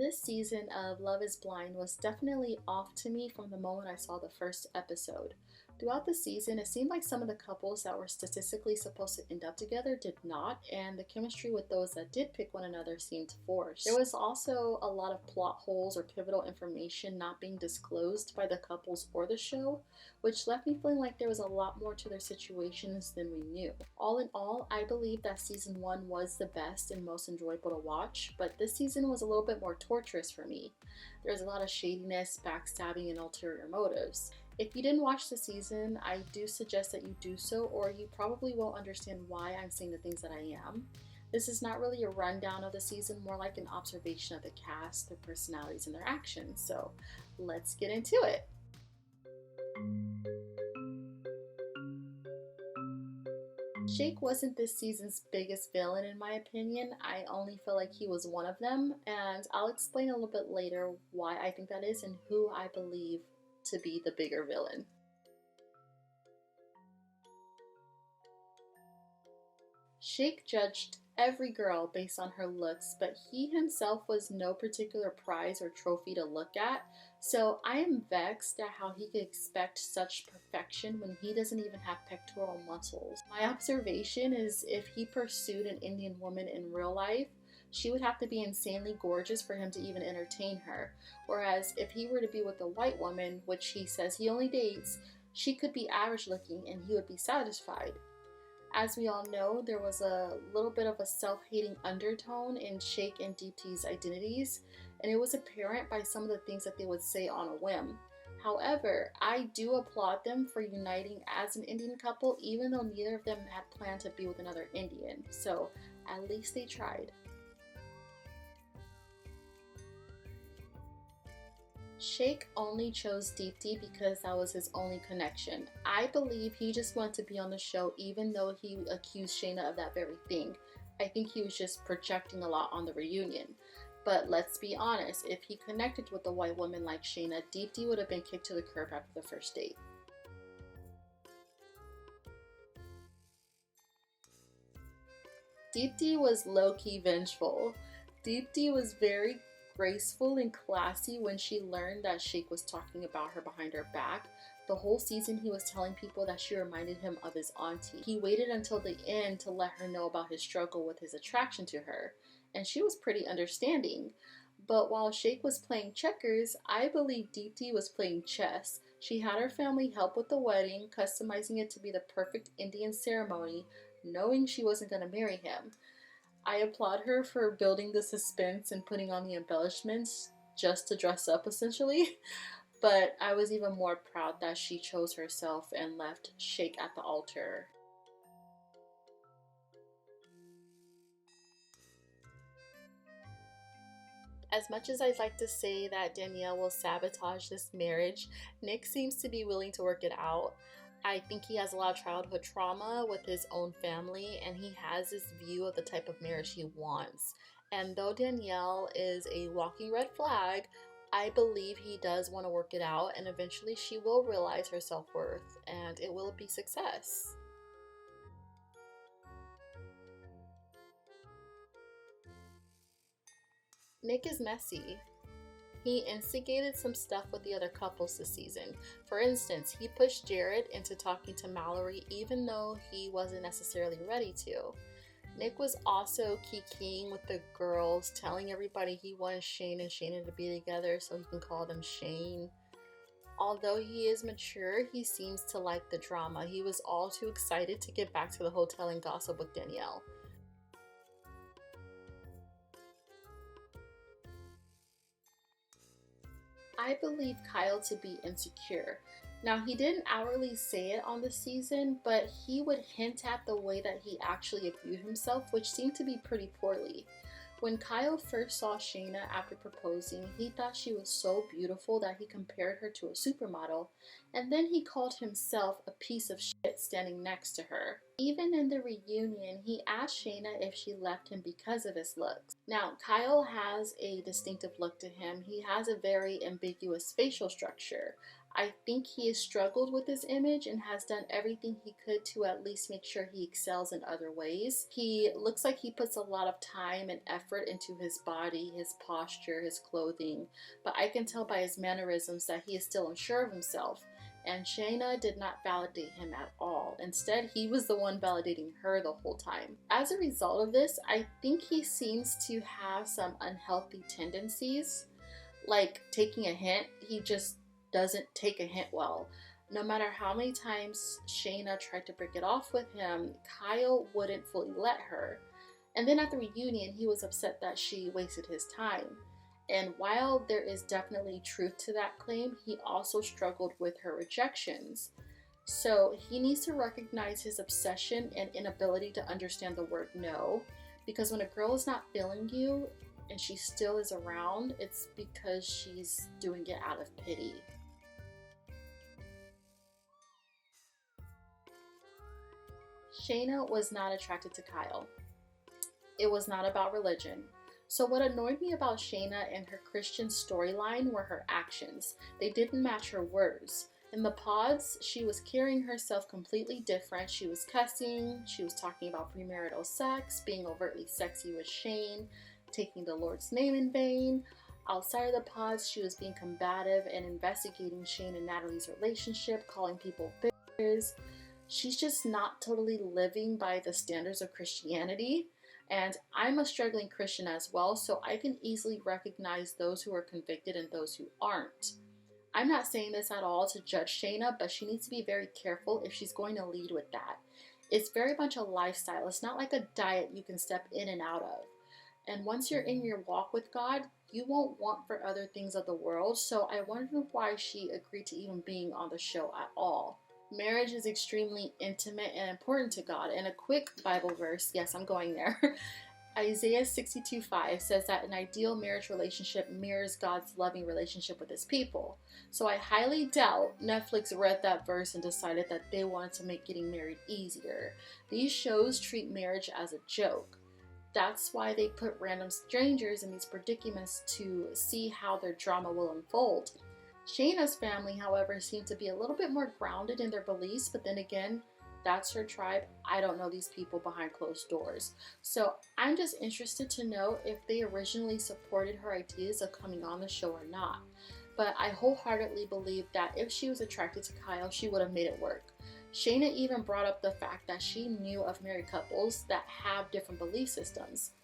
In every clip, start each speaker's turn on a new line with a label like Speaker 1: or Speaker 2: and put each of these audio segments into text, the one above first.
Speaker 1: This season of Love is Blind was definitely off to me from the moment I saw the first episode. Throughout the season, it seemed like some of the couples that were statistically supposed to end up together did not, and the chemistry with those that did pick one another seemed forced. There was also a lot of plot holes or pivotal information not being disclosed by the couples or the show, which left me feeling like there was a lot more to their situations than we knew. All in all, I believe that season 1 was the best and most enjoyable to watch, but this season was a little bit more torturous for me. There's a lot of shadiness, backstabbing, and ulterior motives. If you didn't watch the season, I do suggest that you do so, or you probably won't understand why I'm saying the things that I am. This is not really a rundown of the season, more like an observation of the cast, their personalities, and their actions. So let's get into it. Shake wasn't this season's biggest villain in my opinion. I only feel like he was one of them, and I'll explain a little bit later why I think that is and who I believe to be the bigger villain. Shake judged every girl based on her looks, but he himself was no particular prize or trophy to look at, so I am vexed at how he could expect such perfection when he doesn't even have pectoral muscles. My observation is if he pursued an Indian woman in real life, she would have to be insanely gorgeous for him to even entertain her, whereas if he were to be with a white woman, which he says he only dates, she could be average looking and he would be satisfied. As we all know, there was a little bit of a self-hating undertone in Shake and Deepti's identities, and it was apparent by some of the things that they would say on a whim. However, I do applaud them for uniting as an Indian couple, even though neither of them had planned to be with another Indian, so at least they tried. Shake only chose Deepti because that was his only connection. I believe he just wanted to be on the show even though he accused Shayna of that very thing. I think he was just projecting a lot on the reunion. But let's be honest, if he connected with a white woman like Shayna, Deepti would have been kicked to the curb after the first date. Deepti was low-key vengeful. Deepti was very graceful and classy when she learned that Shake was talking about her behind her back. The whole season he was telling people that she reminded him of his auntie. He waited until the end to let her know about his struggle with his attraction to her, and she was pretty understanding. But while Shake was playing checkers, I believe Deepti was playing chess. She had her family help with the wedding, customizing it to be the perfect Indian ceremony, knowing she wasn't going to marry him. I applaud her for building the suspense and putting on the embellishments just to dress up essentially, but I was even more proud that she chose herself and left Shake at the altar. As much as I'd like to say that Danielle will sabotage this marriage, Nick seems to be willing to work it out. I think he has a lot of childhood trauma with his own family, and he has this view of the type of marriage he wants. And though Danielle is a walking red flag, I believe he does want to work it out, and eventually she will realize her self-worth, and it will be success. Nick is messy. He instigated some stuff with the other couples this season. For instance, he pushed Jarrett into talking to Mallory even though he wasn't necessarily ready to. Nick was also kikiing with the girls, telling everybody he wanted Shane and Shayna to be together so he can call them Shane. Although he is mature, he seems to like the drama. He was all too excited to get back to the hotel and gossip with Danielle. I believe Kyle to be insecure. Now, he didn't outwardly say it on the season, but he would hint at the way that he actually viewed himself, which seemed to be pretty poorly. When Kyle first saw Shayna after proposing, he thought she was so beautiful that he compared her to a supermodel, and then he called himself a piece of shit standing next to her. Even in the reunion, he asked Shayna if she left him because of his looks. Now, Kyle has a distinctive look to him. He has a very ambiguous facial structure. I think he has struggled with his image and has done everything he could to at least make sure he excels in other ways. He looks like he puts a lot of time and effort into his body, his posture, his clothing, but I can tell by his mannerisms that he is still unsure of himself. And Shayna did not validate him at all. Instead, he was the one validating her the whole time. As a result of this, I think he seems to have some unhealthy tendencies, like taking a hint. He just doesn't take a hint well. No matter how many times Shayna tried to break it off with him, Kyle wouldn't fully let her. And then at the reunion, he was upset that she wasted his time. And while there is definitely truth to that claim, he also struggled with her rejections. So he needs to recognize his obsession and inability to understand the word no. Because when a girl is not feeling you and she still is around, it's because she's doing it out of pity. Shayna was not attracted to Kyle. It was not about religion. So what annoyed me about Shayna and her Christian storyline were her actions. They didn't match her words. In the pods, she was carrying herself completely different. She was cussing, she was talking about premarital sex, being overtly sexy with Shane, taking the Lord's name in vain. Outside of the pods, she was being combative and investigating Shane and Natalie's relationship, calling people bitches. She's just not totally living by the standards of Christianity. And I'm a struggling Christian as well, so I can easily recognize those who are convicted and those who aren't. I'm not saying this at all to judge Shayna, but she needs to be very careful if she's going to lead with that. It's very much a lifestyle. It's not like a diet you can step in and out of. And once you're in your walk with God, you won't want for other things of the world. So I wonder why she agreed to even being on the show at all. Marriage is extremely intimate and important to God. And a quick Bible verse, yes, I'm going there. Isaiah 62:5 says that an ideal marriage relationship mirrors God's loving relationship with his people. So I highly doubt Netflix read that verse and decided that they wanted to make getting married easier. These shows treat marriage as a joke. That's why they put random strangers in these predicaments to see how their drama will unfold. Shayna's family, however, seemed to be a little bit more grounded in their beliefs, but then again, that's her tribe. I don't know these people behind closed doors. So I'm just interested to know if they originally supported her ideas of coming on the show or not. But I wholeheartedly believe that if she was attracted to Kyle, she would have made it work. Shayna even brought up the fact that she knew of married couples that have different belief systems.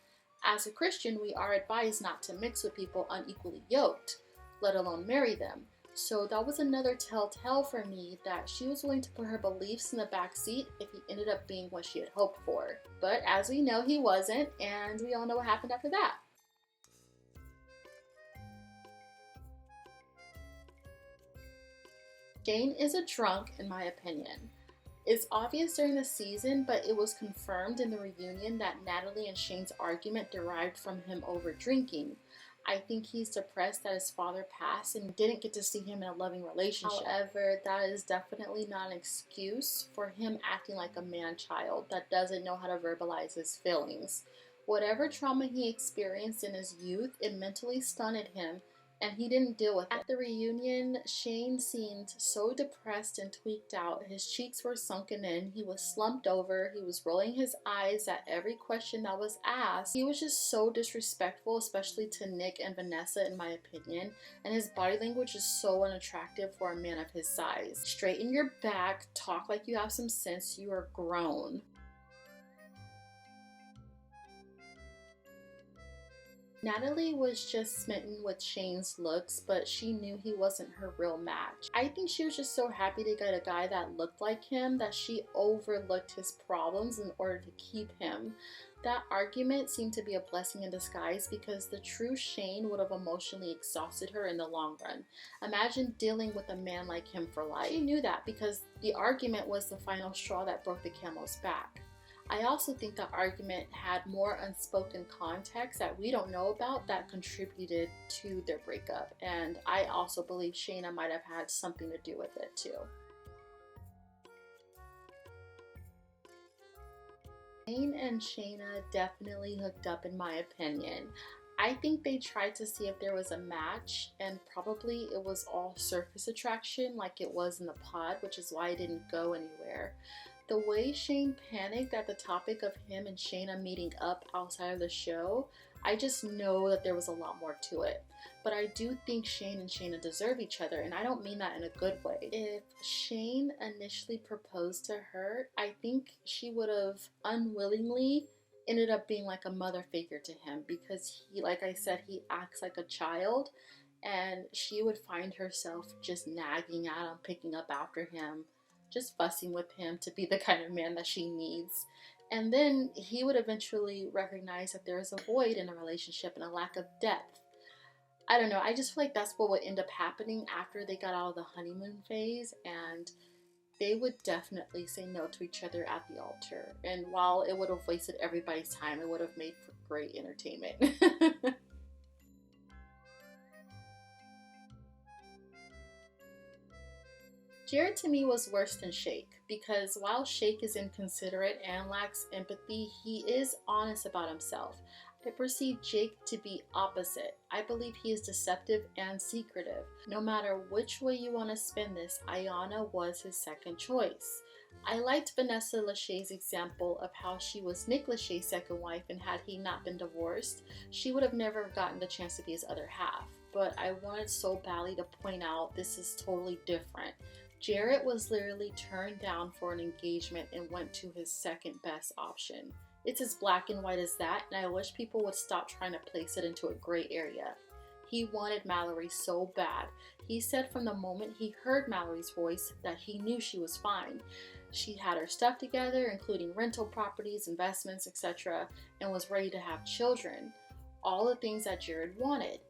Speaker 1: As a Christian, we are advised not to mix with people unequally yoked, let alone marry them. So that was another telltale for me that she was willing to put her beliefs in the back seat if he ended up being what she had hoped for. But as we know, he wasn't, and we all know what happened after that. Shane is a drunk, in my opinion. It's obvious during the season, but it was confirmed in the reunion that Natalie and Shane's argument derived from him over drinking. I think he's depressed that his father passed and didn't get to see him in a loving relationship. However, that is definitely not an excuse for him acting like a man-child that doesn't know how to verbalize his feelings. Whatever trauma he experienced in his youth, it mentally stunted him, and he didn't deal with it. At the reunion, Shane seemed so depressed and tweaked out. His cheeks were sunken in, he was slumped over, he was rolling his eyes at every question that was asked. He was just so disrespectful, especially to Nick and Vanessa in my opinion, and his body language is so unattractive for a man of his size. Straighten your back, talk like you have some sense, you are grown. Natalie was just smitten with Shane's looks, but she knew he wasn't her real match. I think she was just so happy to get a guy that looked like him that she overlooked his problems in order to keep him. That argument seemed to be a blessing in disguise because the true Shane would have emotionally exhausted her in the long run. Imagine dealing with a man like him for life. She knew that because the argument was the final straw that broke the camel's back. I also think the argument had more unspoken context that we don't know about that contributed to their breakup, and I also believe Shayna might have had something to do with it too. Shane and Shayna definitely hooked up in my opinion. I think they tried to see if there was a match, and probably it was all surface attraction like it was in the pod, which is why it didn't go anywhere. The way Shane panicked at the topic of him and Shayna meeting up outside of the show, I just know that there was a lot more to it. But I do think Shane and Shayna deserve each other, and I don't mean that in a good way. If Shane initially proposed to her, I think she would have unwillingly ended up being like a mother figure to him, because he, like I said, he acts like a child, and she would find herself just nagging at him, picking up after him, just fussing with him to be the kind of man that she needs. And then he would eventually recognize that there is a void in a relationship and a lack of depth. I don't know, I just feel like that's what would end up happening after they got out of the honeymoon phase, and they would definitely say no to each other at the altar. And while it would have wasted everybody's time, it would have made for great entertainment. Jarrett to me was worse than Shake, because while Shake is inconsiderate and lacks empathy, he is honest about himself. I perceive Jake to be opposite. I believe he is deceptive and secretive. No matter which way you want to spin this, Iyanna was his second choice. I liked Vanessa Lachey's example of how she was Nick Lachey's second wife, and had he not been divorced, she would have never gotten the chance to be his other half. But I wanted so badly to point out this is totally different. Jarrett was literally turned down for an engagement and went to his second best option. It's as black and white as that, and I wish people would stop trying to place it into a gray area. He wanted Mallory so bad. He said from the moment he heard Mallory's voice that he knew she was fine. She had her stuff together, including rental properties, investments, etc., and was ready to have children. All the things that Jared wanted.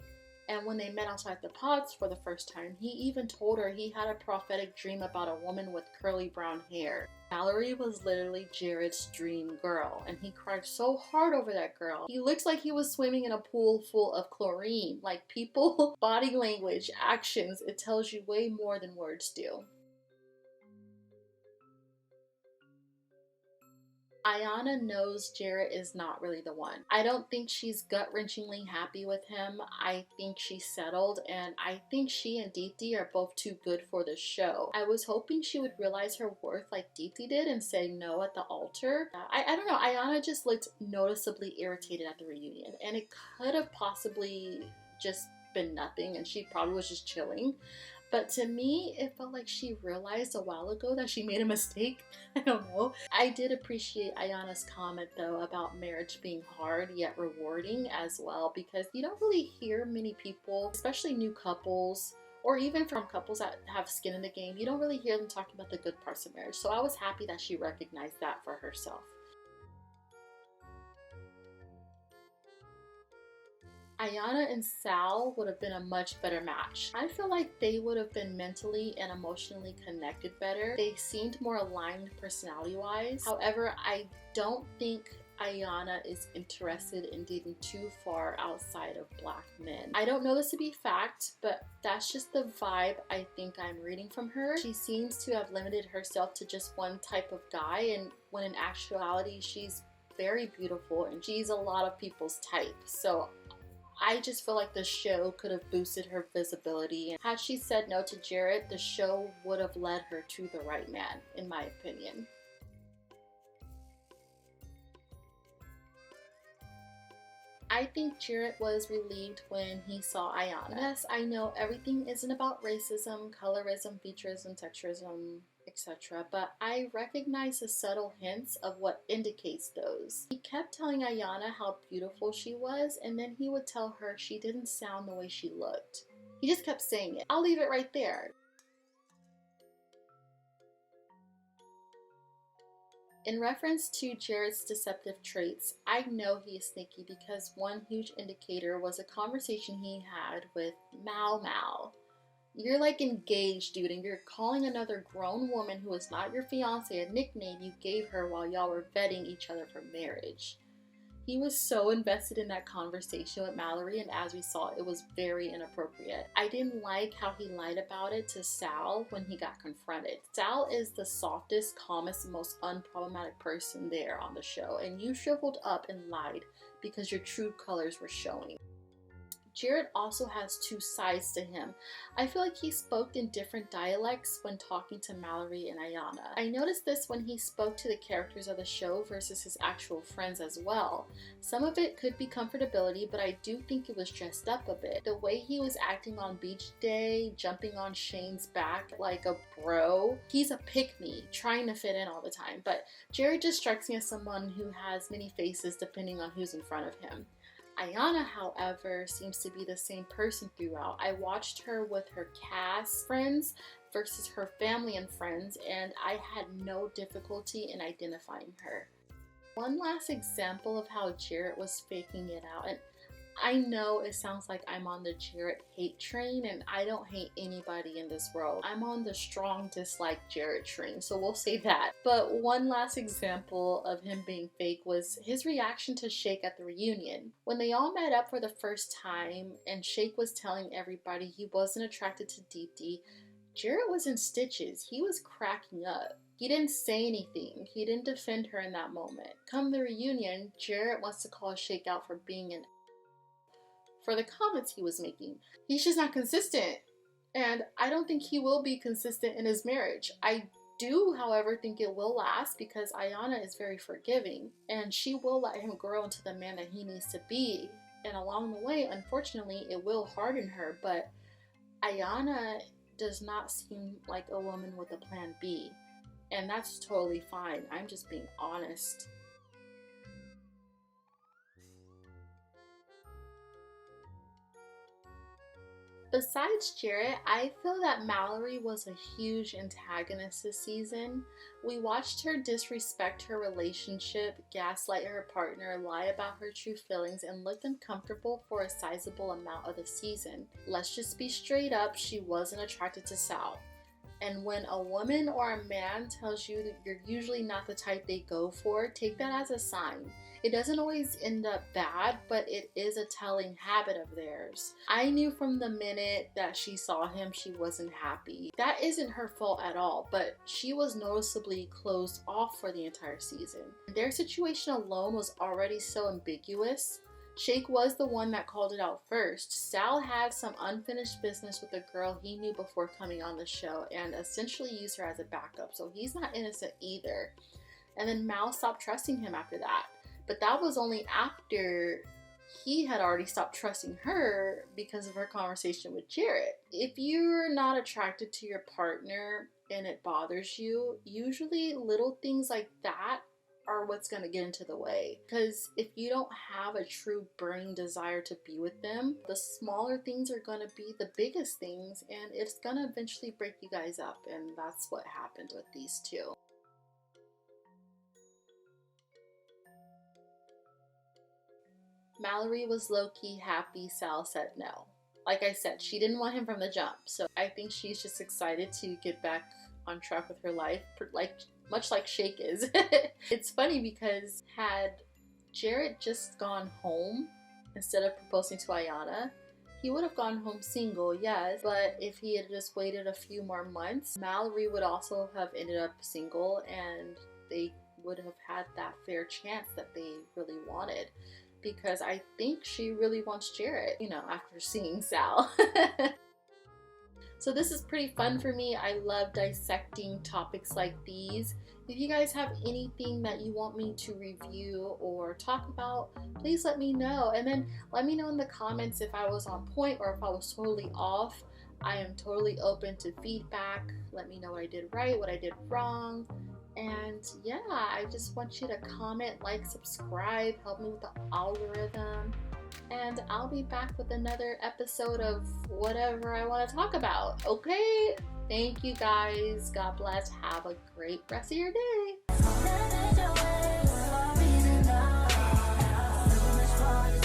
Speaker 1: And when they met outside the pods for the first time, he even told her he had a prophetic dream about a woman with curly brown hair. Mallory was literally Jared's dream girl, and he cried so hard over that girl. He looks like he was swimming in a pool full of chlorine. Like, people, body language, actions, it tells you way more than words do. Iyanna knows Jarrett is not really the one. I don't think she's gut-wrenchingly happy with him. I think she's settled, and I think she and Deepti are both too good for the show. I was hoping she would realize her worth like Deepti did and say no at the altar. I don't know, Iyanna just looked noticeably irritated at the reunion, and it could have possibly just been nothing, and she probably was just chilling. But to me, it felt like she realized a while ago that she made a mistake. I don't know. I did appreciate Iyanna's comment, though, about marriage being hard yet rewarding as well, because you don't really hear many people, especially new couples, or even from couples that have skin in the game, you don't really hear them talking about the good parts of marriage. So I was happy that she recognized that for herself. Iyanna and Sal would have been a much better match. I feel like they would have been mentally and emotionally connected better. They seemed more aligned personality-wise. However, I don't think Iyanna is interested in dating too far outside of black men. I don't know this to be fact, but that's just the vibe I think I'm reading from her. She seems to have limited herself to just one type of guy, and when in actuality she's very beautiful and she's a lot of people's type. So I just feel like the show could have boosted her visibility. And had she said no to Jarrett, the show would have led her to the right man, in my opinion. I think Jarrett was relieved when he saw Iyanna. Yes, I know everything isn't about racism, colorism, featureism, texturism, etc., but I recognize the subtle hints of what indicates those. He kept telling Iyanna how beautiful she was, and then he would tell her she didn't sound the way she looked. He just kept saying it. I'll leave it right there. In reference to Jarrett's deceptive traits, I know he is sneaky because one huge indicator was a conversation he had with Mal. You're like engaged, dude, and you're calling another grown woman who is not your fiance a nickname you gave her while y'all were vetting each other for marriage. He was so invested in that conversation with Mallory, and as we saw, it was very inappropriate. I didn't like how he lied about it to Sal when he got confronted. Sal is the softest, calmest, most unproblematic person there on the show, and you shriveled up and lied because your true colors were showing. Jarrett also has two sides to him. I feel like he spoke in different dialects when talking to Mallory and Iyanna. I noticed this when he spoke to the characters of the show versus his actual friends as well. Some of it could be comfortability, but I do think it was dressed up a bit. The way he was acting on beach day, jumping on Shane's back like a bro. He's a pick-me, trying to fit in all the time, but Jarrett just strikes me as someone who has many faces depending on who's in front of him. Iyanna, however, seems to be the same person throughout. I watched her with her cast friends versus her family and friends, and I had no difficulty in identifying her. One last example of how Jarrett was faking it out, and I know it sounds like I'm on the Jarrett hate train, and I don't hate anybody in this world. I'm on the strong dislike Jarrett train, so we'll say that. But one last example of him being fake was his reaction to Shake at the reunion. When they all met up for the first time and Shake was telling everybody he wasn't attracted to Deepti, Jarrett was in stitches. He was cracking up. He didn't say anything. He didn't defend her in that moment. Come the reunion, Jarrett wants to call Shake out for being an for the comments he was making. He's just not consistent, and I don't think he will be consistent in his marriage. I do, however, think it will last because Iyanna is very forgiving, and she will let him grow into the man that he needs to be. And along the way, unfortunately, it will harden her, but Iyanna does not seem like a woman with a plan B, and that's totally fine. I'm just being honest. Besides Jarrett, I feel that Mallory was a huge antagonist this season. We watched her disrespect her relationship, gaslight her partner, lie about her true feelings, and looked uncomfortable for a sizable amount of the season. Let's just be straight up, she wasn't attracted to Sal. And when a woman or a man tells you that you're usually not the type they go for, take that as a sign. It doesn't always end up bad, but it is a telling habit of theirs. I knew from the minute that she saw him, she wasn't happy. That isn't her fault at all, but she was noticeably closed off for the entire season. Their situation alone was already so ambiguous. Shake was the one that called it out first. Sal had some unfinished business with a girl he knew before coming on the show and essentially used her as a backup, so he's not innocent either. And then Mal stopped trusting him after that. But that was only after he had already stopped trusting her because of her conversation with Jarrett. If you're not attracted to your partner and it bothers you, usually little things like that are what's going to get into the way. Because if you don't have a true burning desire to be with them, the smaller things are going to be the biggest things, and it's going to eventually break you guys up. And that's what happened with these two. Mallory was low-key happy Sal said no. Like I said, she didn't want him from the jump, so I think she's just excited to get back on track with her life, much like Shake is. It's funny because had Jarrett just gone home instead of proposing to Iyanna, he would have gone home single, yes, but if he had just waited a few more months, Mallory would also have ended up single, and they would have had that fair chance that they really wanted. Because I think she really wants Jarrett, after seeing Sal. So this is pretty fun for me. I love dissecting topics like these. If you guys have anything that you want me to review or talk about, please let me know. And then let me know in the comments if I was on point or if I was totally off. I am totally open to feedback. Let me know what I did right, what I did wrong. And yeah, I just want you to comment, like, subscribe, help me with the algorithm. And I'll be back with another episode of whatever I want to talk about, okay? Thank you guys. God bless. Have a great rest of your day.